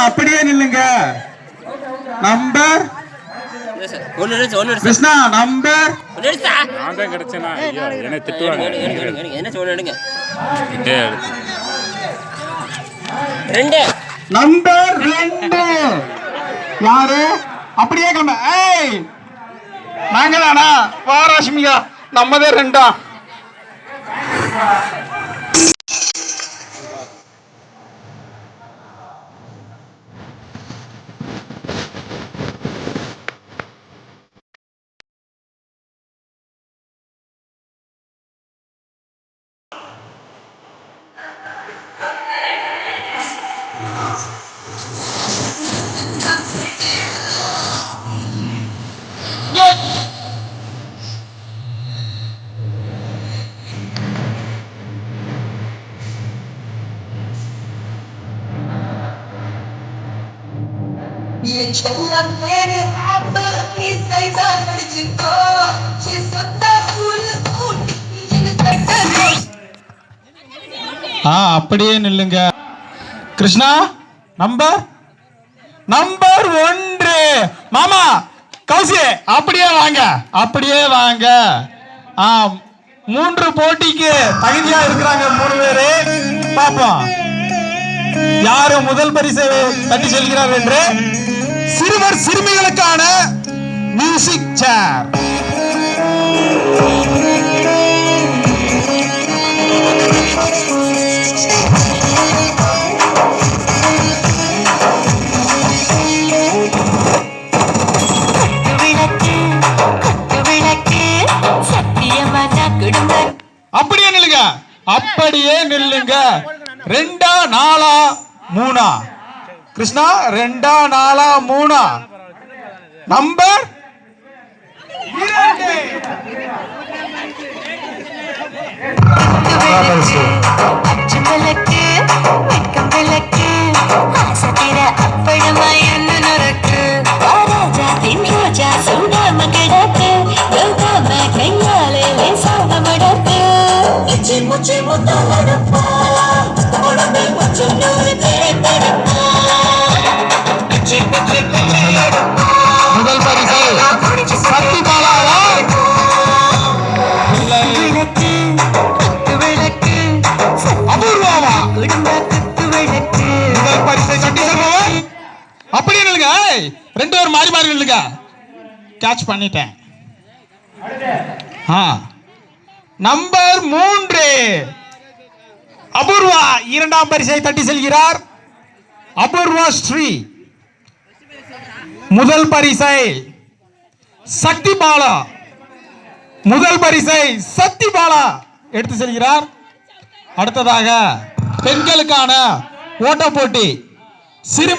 அப்படியே நில்லுங்க. Number Krishna number number 2 யாரு? அப்படியே கம்ப. ஏய் நாங்க தானா? வாராஷ்மிகா நம்மதே 2. அப்படியே நில்லுங்க. கிருஷ்ணா நம்பர் 1 மாமா கௌசி அப்படியே வாங்க. அப்படியே வாங்க. 3 போட்டிக்கு தகுதியா இருக்கிறாங்க 3 பேரு. பாப்போம் யாரு முதல் பரிசை தட்டி செல்கிறார் என்று. சிறுவர் சிறுமிகளுக்கான மியூசிக் சேர். அப்படியே நில்லுங்க. அப்படியே நில்லுங்க. 2 4 3 கிருஷ்ணா 2 4 3 நம்பர் 2 முதல் பரிசு சக்தி பாலாவா? அபூர்வாவா? முதல் பரிசை கட்டி செல்பவர். அப்படியே நில்லுங்க. 2 பேர் மாறி மாறி நில்லுங்க. கேட்ச் பண்ணிட்டேன். நம்பர் 3 அபூர்வா 2ஆம் பரிசை தட்டி செல்கிறார். அபூர்வா ஸ்ரீ. முதல் பரிசை சக்தி பாலா. முதல் பரிசை சக்தி பாலா எடுத்து செல்கிறார். அடுத்ததாக பெண்களுக்கான ஓட்ட போட்டி சிறு